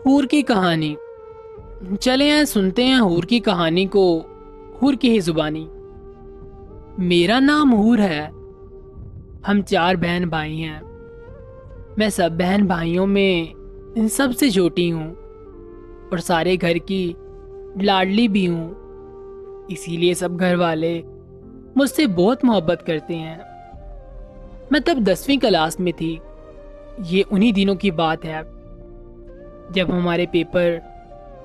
حور کی کہانی۔ چلے ہیں سنتے ہیں حور کی کہانی کو حور کی ہی زبانی۔ میرا نام حور ہے، ہم 4 بہن بھائی ہیں۔ میں سب بہن بھائیوں میں سب سے چھوٹی ہوں اور سارے گھر کی لاڈلی بھی ہوں، اسی لیے سب گھر والے مجھ سے بہت محبت کرتے ہیں۔ میں تب 10ویں کلاس میں تھی، یہ انہی دنوں کی بات ہے جب ہمارے پیپر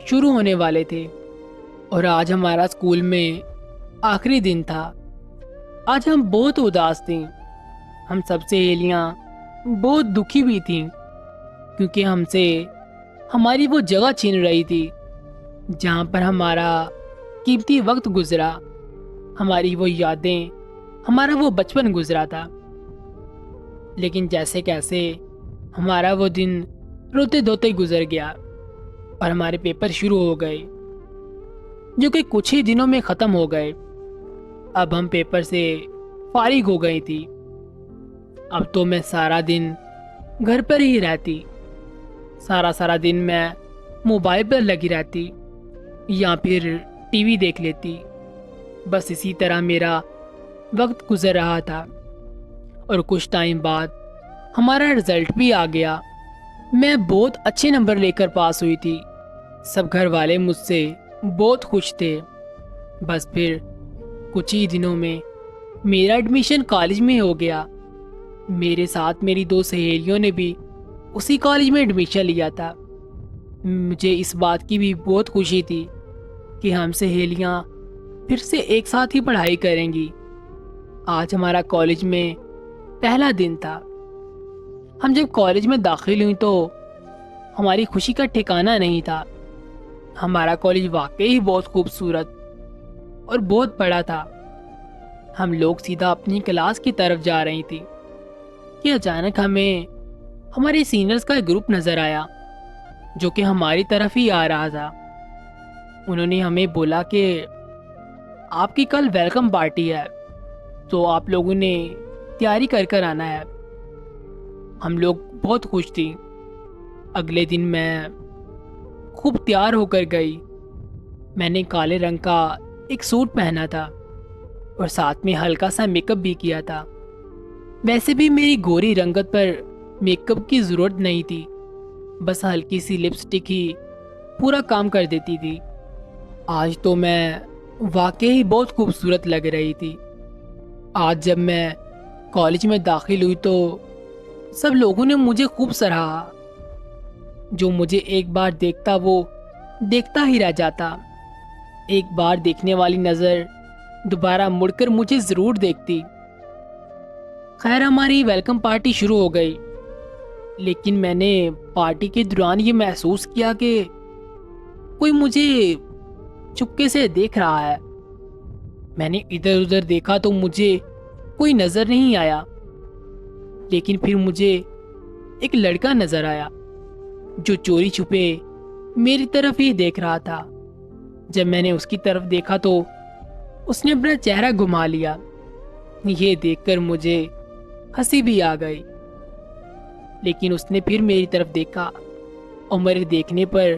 شروع ہونے والے تھے اور آج ہمارا اسکول میں آخری دن تھا۔ آج ہم بہت اداس تھے، ہم سب سہیلیاں بہت دکھی بھی تھیں کیونکہ ہم سے ہماری وہ جگہ چھین رہی تھی جہاں پر ہمارا قیمتی وقت گزرا، ہماری وہ یادیں، ہمارا وہ بچپن گزرا تھا۔ لیکن جیسے کیسے ہمارا وہ دن روتے دھوتے گزر گیا اور ہمارے پیپر شروع ہو گئے جو کہ کچھ ہی دنوں میں ختم ہو گئے۔ اب ہم پیپر سے فارغ ہو گئی تھی۔ اب تو میں سارا دن گھر پر ہی رہتی، سارا دن میں موبائل پر لگی رہتی یا پھر ٹی وی دیکھ لیتی۔ بس اسی طرح میرا وقت گزر رہا تھا اور کچھ ٹائم بعد ہمارا رزلٹ بھی آ گیا۔ میں بہت اچھے نمبر لے کر پاس ہوئی تھی، سب گھر والے مجھ سے بہت خوش تھے۔ بس پھر کچھ ہی دنوں میں میرا ایڈمیشن کالج میں ہو گیا۔ میرے ساتھ میری 2 سہیلیوں نے بھی اسی کالج میں ایڈمیشن لیا تھا۔ مجھے اس بات کی بھی بہت خوشی تھی کہ ہم سہیلیاں پھر سے ایک ساتھ ہی پڑھائی کریں گی۔ آج ہمارا کالج میں پہلا دن تھا۔ ہم جب کالج میں داخل ہوئی تو ہماری خوشی کا ٹھکانہ نہیں تھا۔ ہمارا کالج واقعی بہت خوبصورت اور بہت بڑا تھا۔ ہم لوگ سیدھا اپنی کلاس کی طرف جا رہی تھی کہ اچانک ہمیں ہمارے سینئرز کا ایک گروپ نظر آیا جو کہ ہماری طرف ہی آ رہا تھا۔ انہوں نے ہمیں بولا کہ آپ کی کل ویلکم پارٹی ہے تو آپ لوگوں نے تیاری کر آنا ہے۔ ہم لوگ بہت خوش تھی۔ اگلے دن میں خوب تیار ہو کر گئی۔ میں نے کالے رنگ کا ایک سوٹ پہنا تھا اور ساتھ میں ہلکا سا میک اپ بھی کیا تھا۔ ویسے بھی میری گوری رنگت پر میک اپ کی ضرورت نہیں تھی، بس ہلکی سی لپسٹک ہی پورا کام کر دیتی تھی۔ آج تو میں واقعی بہت خوبصورت لگ رہی تھی۔ آج جب میں کالج میں داخل ہوئی تو سب لوگوں نے مجھے خوب سراہا۔ جو مجھے ایک بار دیکھتا وہ دیکھتا ہی رہ جاتا۔ ایک بار دیکھنے والی نظر دوبارہ مڑ کر مجھے ضرور دیکھتی۔ خیر ہماری ویلکم پارٹی شروع ہو گئی، لیکن میں نے پارٹی کے دوران یہ محسوس کیا کہ کوئی مجھے چپکے سے دیکھ رہا ہے۔ میں نے ادھر ادھر دیکھا تو مجھے کوئی نظر نہیں آیا، لیکن پھر مجھے ایک لڑکا نظر آیا جو چوری چھپے میری طرف ہی دیکھ رہا تھا۔ جب میں نے اس کی طرف دیکھا تو اس نے اپنا چہرہ گھما لیا۔ یہ دیکھ کر مجھے ہنسی بھی آ گئی، لیکن اس نے پھر میری طرف دیکھا اور میرے دیکھنے پر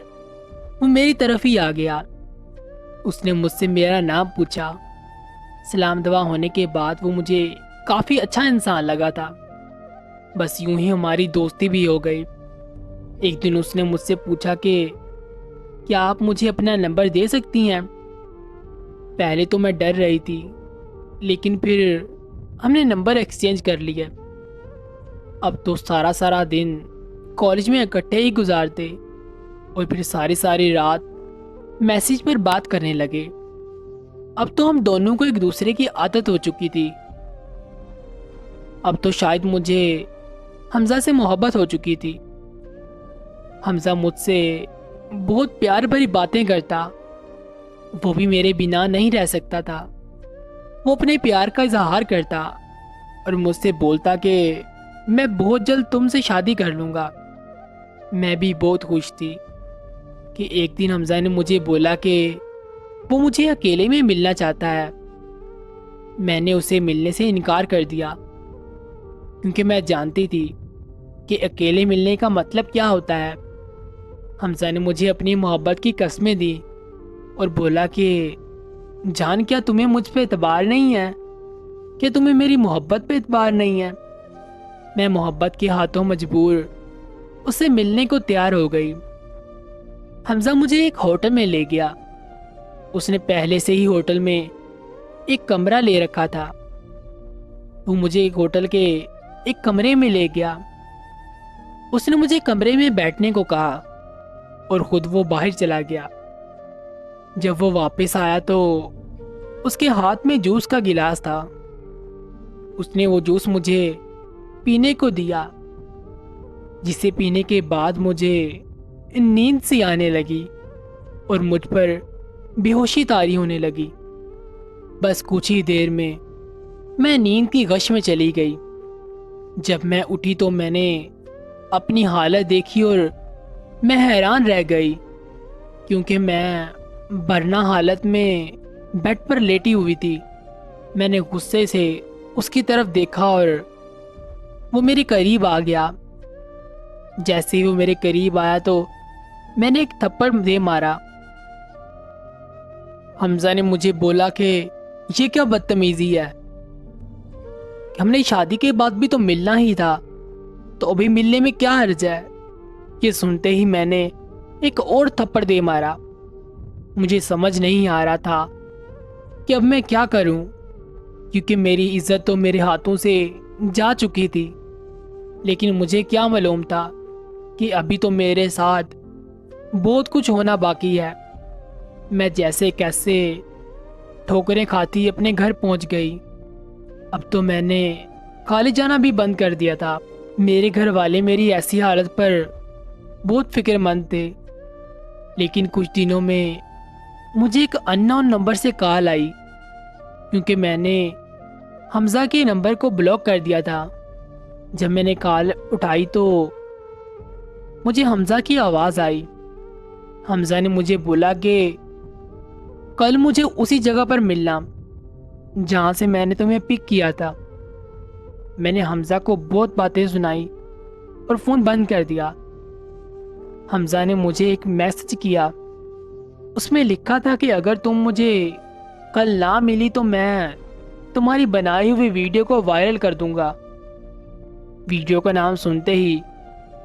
وہ میری طرف ہی آ گیا۔ اس نے مجھ سے میرا نام پوچھا۔ سلام دعا ہونے کے بعد وہ مجھے کافی اچھا انسان لگا تھا۔ بس یوں ہی ہماری دوستی بھی ہو گئی۔ ایک دن اس نے مجھ سے پوچھا کہ کیا آپ مجھے اپنا نمبر دے سکتی ہیں؟ پہلے تو میں ڈر رہی تھی، لیکن پھر ہم نے نمبر ایکسچینج کر لیا۔ اب تو سارا دن کالج میں اکٹھے ہی گزارتے اور پھر ساری رات میسج پر بات کرنے لگے۔ اب تو ہم دونوں کو ایک دوسرے کی عادت ہو چکی تھی۔ اب تو شاید مجھے حمزہ سے محبت ہو چکی تھی۔ حمزہ مجھ سے بہت پیار بھری باتیں کرتا، وہ بھی میرے بنا نہیں رہ سکتا تھا۔ وہ اپنے پیار کا اظہار کرتا اور مجھ سے بولتا کہ میں بہت جلد تم سے شادی کر لوں گا۔ میں بھی بہت خوش تھی کہ ایک دن حمزہ نے مجھے بولا کہ وہ مجھے اکیلے میں ملنا چاہتا ہے۔ میں نے اسے ملنے سے انکار کر دیا کیونکہ میں جانتی تھی کہ اکیلے ملنے کا مطلب کیا ہوتا ہے۔ حمزہ نے مجھے اپنی محبت کی قسمیں دی اور بولا کہ جان کیا تمہیں مجھ پہ اعتبار نہیں ہے؟ کہ تمہیں میری محبت پہ اعتبار نہیں ہے؟ میں محبت کے ہاتھوں مجبور اس سے ملنے کو تیار ہو گئی۔ حمزہ مجھے ایک ہوٹل میں لے گیا۔ اس نے پہلے سے ہی ہوٹل میں ایک کمرہ لے رکھا تھا۔ وہ مجھے ایک ہوٹل کے ایک کمرے میں لے گیا۔ اس نے مجھے کمرے میں بیٹھنے کو کہا اور خود وہ باہر چلا گیا۔ جب وہ واپس آیا تو اس کے ہاتھ میں جوس کا گلاس تھا۔ اس نے وہ جوس مجھے پینے کو دیا، جسے پینے کے بعد مجھے نیند سی آنے لگی اور مجھ پر بے ہوشی طاری ہونے لگی۔ بس کچھ ہی دیر میں نیند کی غش میں چلی گئی۔ جب میں اٹھی تو میں نے اپنی حالت دیکھی اور میں حیران رہ گئی، کیونکہ میں برنا حالت میں بیڈ پر لیٹی ہوئی تھی۔ میں نے غصے سے اس کی طرف دیکھا اور وہ میرے قریب آ گیا۔ جیسے ہی وہ میرے قریب آیا تو میں نے ایک تھپڑ دے مارا۔ حمزہ نے مجھے بولا کہ یہ کیا بدتمیزی ہے؟ ہم نے شادی کے بعد بھی تو ملنا ہی تھا، تو ابھی ملنے میں کیا حرج ہے؟ یہ سنتے ہی میں نے ایک اور تھپڑ دے مارا۔ مجھے سمجھ نہیں آ رہا تھا کہ اب میں کیا کروں، کیونکہ میری عزت تو میرے ہاتھوں سے جا چکی تھی۔ لیکن مجھے کیا معلوم تھا کہ ابھی تو میرے ساتھ بہت کچھ ہونا باقی ہے۔ میں جیسے کیسے ٹھوکریں کھاتی اپنے گھر پہنچ گئی۔ اب تو میں نے کالج جانا بھی بند کر دیا تھا۔ میرے گھر والے میری ایسی حالت پر بہت فکر مند تھے، لیکن کچھ دنوں میں مجھے ایک ان نون نمبر سے کال آئی، کیونکہ میں نے حمزہ کے نمبر کو بلاک کر دیا تھا۔ جب میں نے کال اٹھائی تو مجھے حمزہ کی آواز آئی۔ حمزہ نے مجھے بولا کہ کل مجھے اسی جگہ پر ملنا جہاں سے میں نے تمہیں پک کیا تھا۔ میں نے حمزہ کو بہت باتیں سنائی اور فون بند کر دیا۔ حمزہ نے مجھے ایک میسج کیا، اس میں لکھا تھا کہ اگر تم مجھے کل نہ ملی تو میں تمہاری بنائی ہوئی ویڈیو کو وائرل کر دوں گا۔ ویڈیو کا نام سنتے ہی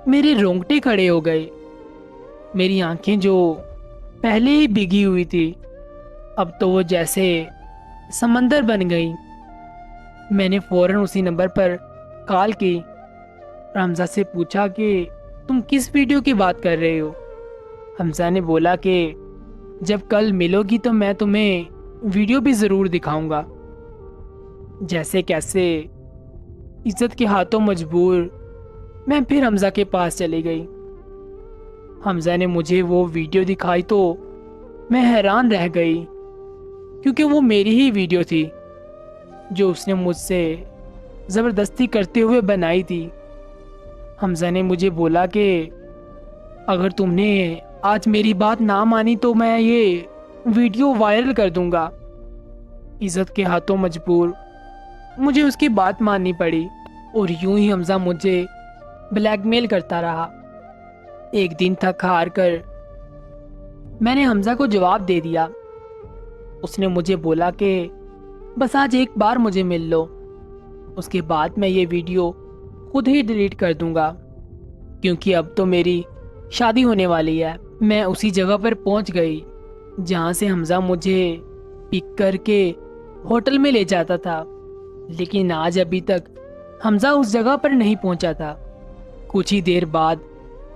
میرے رونگٹے کھڑے ہو گئے۔ میری آنکھیں جو پہلے ہی بھیگی ہوئی تھی، اب تو وہ جیسے سمندر بن گئی۔ میں نے فوراً اسی نمبر پر کال کی اور حمزہ سے پوچھا کہ تم کس ویڈیو کی بات کر رہے ہو؟ حمزہ نے بولا کہ جب کل ملو گی تو میں تمہیں ویڈیو بھی ضرور دکھاؤں گا۔ جیسے کیسے عزت کے ہاتھوں مجبور میں پھر حمزہ کے پاس چلی گئی۔ حمزہ نے مجھے وہ ویڈیو دکھائی تو میں حیران رہ گئی، کیونکہ وہ میری ہی ویڈیو تھی جو اس نے مجھ سے زبردستی کرتے ہوئے بنائی تھی۔ حمزہ نے مجھے بولا کہ اگر تم نے آج میری بات نہ مانی تو میں یہ ویڈیو وائرل کر دوں گا۔ عزت کے ہاتھوں مجبور مجھے اس کی بات ماننی پڑی، اور یوں ہی حمزہ مجھے بلیک میل کرتا رہا۔ ایک دن تھک ہار کر میں نے حمزہ کو جواب دے دیا۔ اس نے مجھے بولا کہ بس آج ایک بار مجھے مل لو، اس کے بعد میں یہ ویڈیو خود ہی ڈیلیٹ کر دوں گا، کیونکہ اب تو میری شادی ہونے والی ہے۔ میں اسی جگہ پر پہنچ گئی جہاں سے حمزہ مجھے پک کر کے ہوٹل میں لے جاتا تھا، لیکن آج ابھی تک حمزہ اس جگہ پر نہیں پہنچا تھا۔ کچھ ہی دیر بعد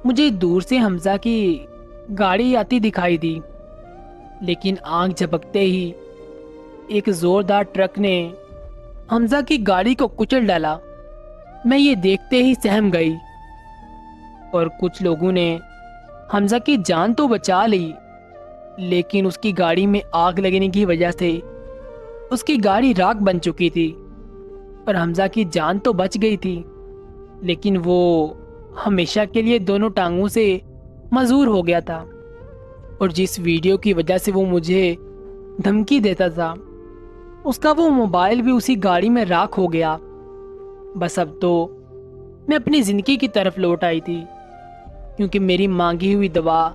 مجھے دور سے حمزہ کی گاڑی آتی دکھائی دی، لیکن آنکھ جھپکتے ہی ایک زوردار ٹرک نے حمزہ کی گاڑی کو کچل ڈالا۔ میں یہ دیکھتے ہی سہم گئی، اور کچھ لوگوں نے حمزہ کی جان تو بچا لی، لیکن اس کی گاڑی میں آگ لگنے کی وجہ سے اس کی گاڑی راکھ بن چکی تھی، اور حمزہ کی جان تو بچ گئی تھی، لیکن وہ ہمیشہ کے لیے دونوں ٹانگوں سے معذور ہو گیا تھا۔ اور جس ویڈیو کی وجہ سے وہ مجھے دھمکی دیتا تھا، اس کا وہ موبائل بھی اسی گاڑی میں راکھ ہو گیا۔ بس اب تو میں اپنی زندگی کی طرف لوٹ آئی تھی، کیونکہ میری مانگی ہوئی دعا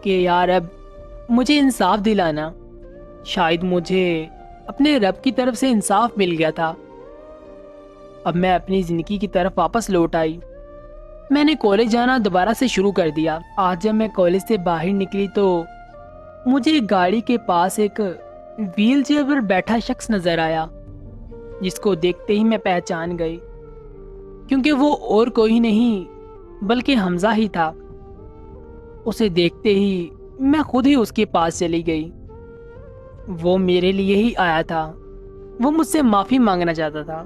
کہ یا رب مجھے انصاف دلانا، شاید مجھے اپنے رب کی طرف سے انصاف مل گیا تھا۔ اب میں اپنی زندگی کی طرف واپس لوٹ آئی۔ میں نے کالج جانا دوبارہ سے شروع کر دیا۔ آج جب میں کالج سے باہر نکلی تو مجھے ایک گاڑی کے پاس ایک ویل چیئر پر بیٹھا شخص نظر آیا، جس کو دیکھتے ہی میں پہچان گئی، کیونکہ وہ اور کوئی نہیں بلکہ حمزہ ہی تھا۔ اسے دیکھتے ہی میں خود ہی اس کے پاس چلی گئی۔ وہ میرے لیے ہی آیا تھا، وہ مجھ سے معافی مانگنا چاہتا تھا۔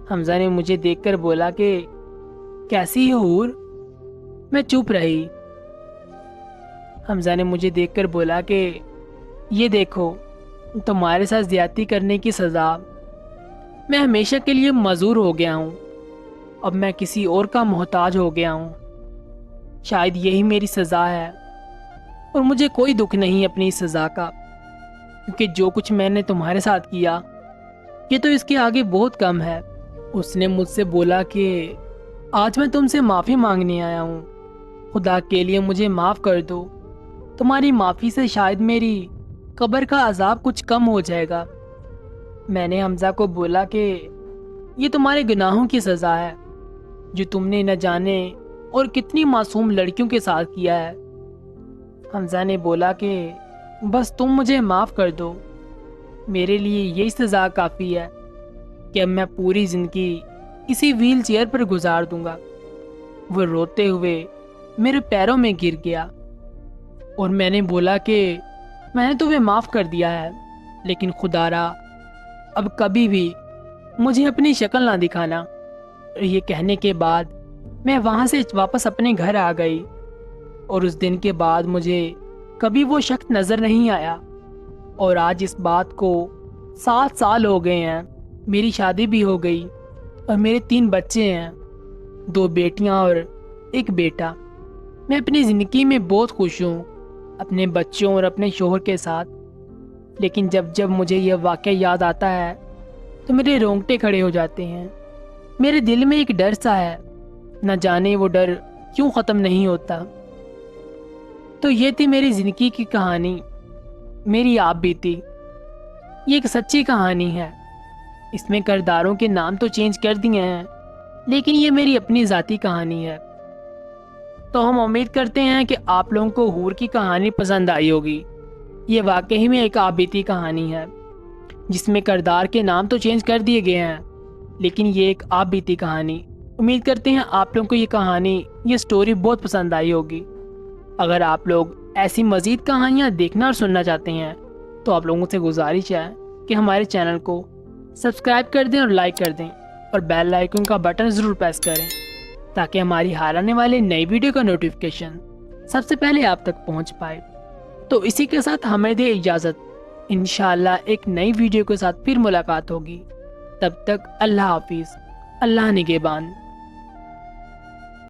حمزہ نے مجھے دیکھ کر بولا کہ کیسی ہو حور؟ میں چپ رہی۔ حمزہ نے مجھے دیکھ کر بولا کہ یہ دیکھو، تمہارے ساتھ زیادتی کرنے کی سزا۔ میں ہمیشہ کے لیے معذور ہو گیا ہوں، اب میں کسی اور کا محتاج ہو گیا ہوں۔ شاید یہی میری سزا ہے، اور مجھے کوئی دکھ نہیں اپنی اس سزا کا، کیونکہ جو کچھ میں نے تمہارے ساتھ کیا یہ تو اس کے آگے بہت کم ہے۔ اس نے مجھ سے بولا کہ آج میں تم سے معافی مانگنے آیا ہوں، خدا کے لیے مجھے معاف کر دو، تمہاری معافی سے شاید میری قبر کا عذاب کچھ کم ہو جائے گا۔ میں نے حمزہ کو بولا کہ یہ تمہارے گناہوں کی سزا ہے جو تم نے نہ جانے اور کتنی معصوم لڑکیوں کے ساتھ کیا ہے۔ حمزہ نے بولا کہ بس تم مجھے معاف کر دو، میرے لیے یہی سزا کافی ہے کہ اب میں پوری زندگی اسی ویل چیئر پر گزار دوں گا۔ وہ روتے ہوئے میرے پیروں میں گر گیا، اور میں نے بولا کہ میں نے تمہیں معاف کر دیا ہے، لیکن خدا را اب کبھی بھی مجھے اپنی شکل نہ دکھانا۔ یہ کہنے کے بعد میں وہاں سے واپس اپنے گھر آ گئی، اور اس دن کے بعد مجھے کبھی وہ شخص نظر نہیں آیا۔ اور آج اس بات کو 7 سال ہو گئے ہیں، میری شادی بھی ہو گئی، اور میرے 3 بچے ہیں، 2 بیٹیاں اور 1 بیٹا۔ میں اپنی زندگی میں بہت خوش ہوں، اپنے بچوں اور اپنے شوہر کے ساتھ، لیکن جب جب مجھے یہ واقعہ یاد آتا ہے تو میرے رونگٹے کھڑے ہو جاتے ہیں۔ میرے دل میں ایک ڈر سا ہے، نہ جانے وہ ڈر کیوں ختم نہیں ہوتا۔ تو یہ تھی میری زندگی کی کہانی، میری آپ بیتی۔ یہ ایک سچی کہانی ہے، اس میں کرداروں کے نام تو چینج کر دیے ہیں، لیکن یہ میری اپنی ذاتی کہانی ہے۔ تو ہم امید کرتے ہیں کہ آپ لوگوں کو حور کی کہانی پسند آئی ہوگی۔ یہ واقعی میں ایک آپ بیتی کہانی ہے، جس میں کردار کے نام تو چینج کر دیے گئے ہیں، لیکن یہ ایک آپ بیتی کہانی۔ امید کرتے ہیں آپ لوگوں کو یہ کہانی، یہ سٹوری بہت پسند آئی ہوگی۔ اگر آپ لوگ ایسی مزید کہانیاں دیکھنا اور سننا چاہتے ہیں تو آپ لوگوں سے گزارش ہے کہ ہمارے چینل کو سبسکرائب کر دیں اور لائک کر دیں، اور بیل آئیکن کا بٹن ضرور پریس کریں تاکہ ہماری حال آنے والے نئی ویڈیو کا نوٹیفیکیشن سب سے پہلے آپ تک پہنچ پائے۔ تو اسی کے ساتھ ہمیں دے اجازت، انشاءاللہ ایک نئی ویڈیو کے ساتھ پھر ملاقات ہوگی۔ تب تک اللہ حافظ، اللہ نگہبان۔